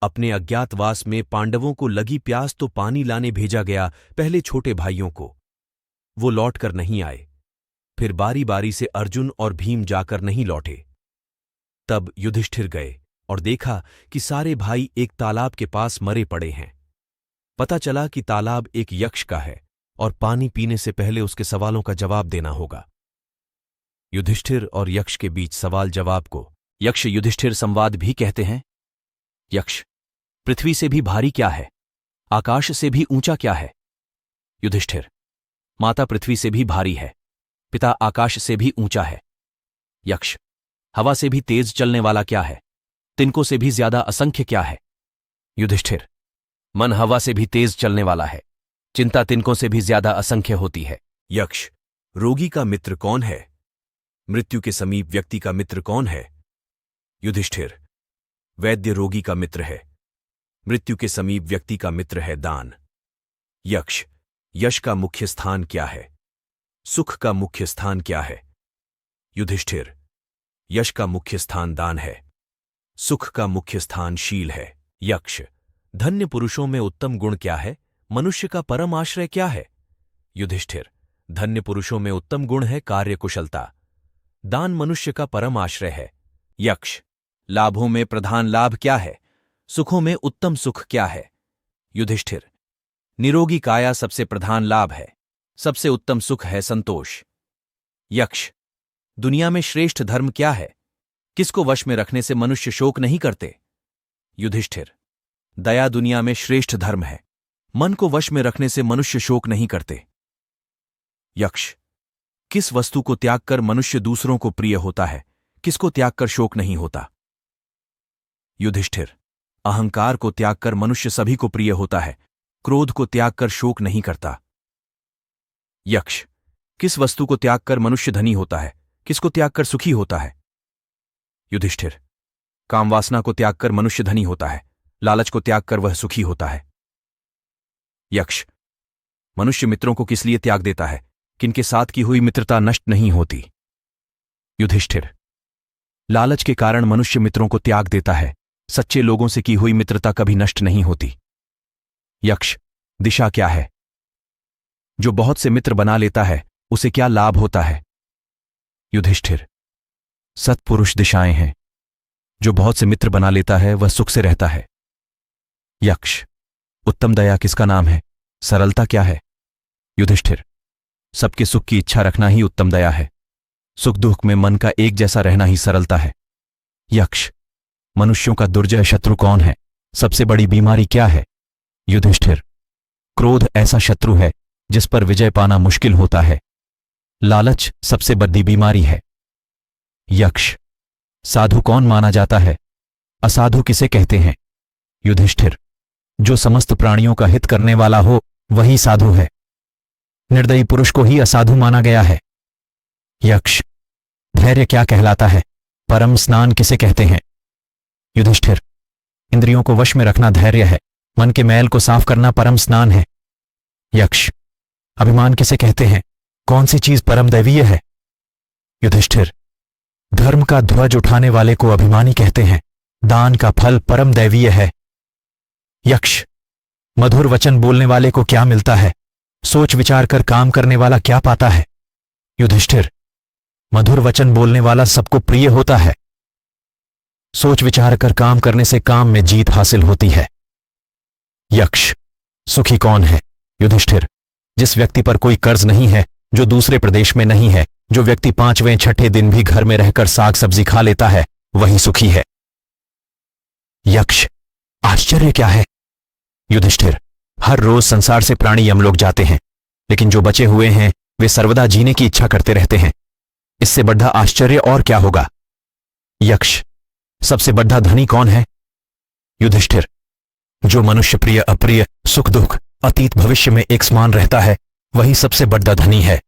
अपने अज्ञातवास में पांडवों को लगी प्यास तो पानी लाने भेजा गया, पहले छोटे भाइयों को। वो लौटकर नहीं आए। फिर बारी बारी से अर्जुन और भीम जाकर नहीं लौटे। तब युधिष्ठिर गए और देखा कि सारे भाई एक तालाब के पास मरे पड़े हैं। पता चला कि तालाब एक यक्ष का है और पानी पीने से पहले उसके सवालों का जवाब देना होगा। युधिष्ठिर और यक्ष के बीच सवाल जवाब को यक्ष युधिष्ठिर संवाद भी कहते हैं। यक्ष, पृथ्वी से भी भारी क्या है? आकाश से भी ऊंचा क्या है? युधिष्ठिर, माता पृथ्वी से भी भारी है, पिता आकाश से भी ऊंचा है। यक्ष, हवा से भी तेज चलने वाला क्या है? तिनकों से भी ज्यादा असंख्य क्या है? युधिष्ठिर, मन हवा से भी तेज चलने वाला है, चिंता तिनकों से भी ज्यादा असंख्य होती है। यक्ष, रोगी का मित्र कौन है? मृत्यु के समीप व्यक्ति का मित्र कौन है? युधिष्ठिर, वैद्य रोगी का मित्र है, मृत्यु के समीप व्यक्ति का मित्र है दान। यक्ष, यश का मुख्य स्थान क्या है? सुख का मुख्य स्थान क्या है? युधिष्ठिर, यश का मुख्य स्थान दान है, सुख का मुख्य स्थान शील है। यक्ष, धन्य पुरुषों में उत्तम गुण क्या है? मनुष्य का परम आश्रय क्या है? युधिष्ठिर, धन्य पुरुषों में उत्तम गुण है कार्यकुशलता, दान मनुष्य का परम आश्रय है। यक्ष, लाभों में प्रधान लाभ क्या है? सुखों में उत्तम सुख क्या है? युधिष्ठिर, निरोगी काया सबसे प्रधान लाभ है, सबसे उत्तम सुख है संतोष। यक्ष, दुनिया में श्रेष्ठ धर्म क्या है? किसको वश में रखने से मनुष्य शोक नहीं करते? युधिष्ठिर, दया दुनिया में श्रेष्ठ धर्म है, मन को वश में रखने से मनुष्य शोक नहीं करते। यक्ष, किस वस्तु को त्याग कर मनुष्य दूसरों को प्रिय होता है, किसको त्याग कर शोक नहीं होता? युधिष्ठिर, अहंकार को त्याग कर मनुष्य सभी को प्रिय होता है, क्रोध को त्याग कर शोक नहीं करता। यक्ष, किस वस्तु को त्याग कर मनुष्य धनी होता है, किसको त्याग कर सुखी होता है? युधिष्ठिर, कामवासना को त्याग कर मनुष्य धनी होता है, लालच को त्याग कर वह सुखी होता है। यक्ष, मनुष्य मित्रों को किस लिए त्याग देता है, किनके साथ की हुई मित्रता नष्ट नहीं होती? युधिष्ठिर, लालच के कारण मनुष्य मित्रों को त्याग देता है, सच्चे लोगों से की हुई मित्रता कभी नष्ट नहीं होती। यक्ष, दिशा क्या है? जो बहुत से मित्र बना लेता है उसे क्या लाभ होता है? युधिष्ठिर, सत्पुरुष दिशाएं हैं, जो बहुत से मित्र बना लेता है वह सुख से रहता है। यक्ष, उत्तम दया किसका नाम है? सरलता क्या है? युधिष्ठिर, सबके सुख की इच्छा रखना ही उत्तम दया है, सुख दुख में मन का एक जैसा रहना ही सरलता है। यक्ष, मनुष्यों का दुर्जय शत्रु कौन है? सबसे बड़ी बीमारी क्या है? युधिष्ठिर, क्रोध ऐसा शत्रु है जिस पर विजय पाना मुश्किल होता है, लालच सबसे बड़ी बीमारी है। यक्ष, साधु कौन माना जाता है? असाधु किसे कहते हैं? युधिष्ठिर, जो समस्त प्राणियों का हित करने वाला हो वही साधु है, निर्दयी पुरुष को ही असाधु माना गया है। यक्ष, धैर्य क्या कहलाता है? परम स्नान किसे कहते हैं? युधिष्ठिर, इंद्रियों को वश में रखना धैर्य है, मन के मैल को साफ करना परम स्नान है। यक्ष, अभिमान किसे कहते हैं? कौन सी चीज परम दैवीय है? युधिष्ठिर, धर्म का ध्वज उठाने वाले को अभिमानी कहते हैं, दान का फल परम दैवीय है। यक्ष, मधुर वचन बोलने वाले को क्या मिलता है? सोच विचार कर काम करने वाला क्या पाता है? युधिष्ठिर, मधुर वचन बोलने वाला सबको प्रिय होता है, सोच विचार कर काम करने से काम में जीत हासिल होती है। यक्ष, सुखी कौन है? युधिष्ठिर, जिस व्यक्ति पर कोई कर्ज नहीं है, जो दूसरे प्रदेश में नहीं है, जो व्यक्ति 5वें 6ठे दिन भी घर में रहकर साग सब्जी खा लेता है वही सुखी है। यक्ष, आश्चर्य क्या है? युधिष्ठिर, हर रोज संसार से प्राणी यमलोक जाते हैं, लेकिन जो बचे हुए हैं वे सर्वदा जीने की इच्छा करते रहते हैं, इससे बड़ा आश्चर्य और क्या होगा? यक्ष, सबसे बड़ा धनी कौन है? युधिष्ठिर, जो मनुष्य प्रिय अप्रिय सुख दुख अतीत भविष्य में एक समान रहता है वही सबसे बड़ा धनी है।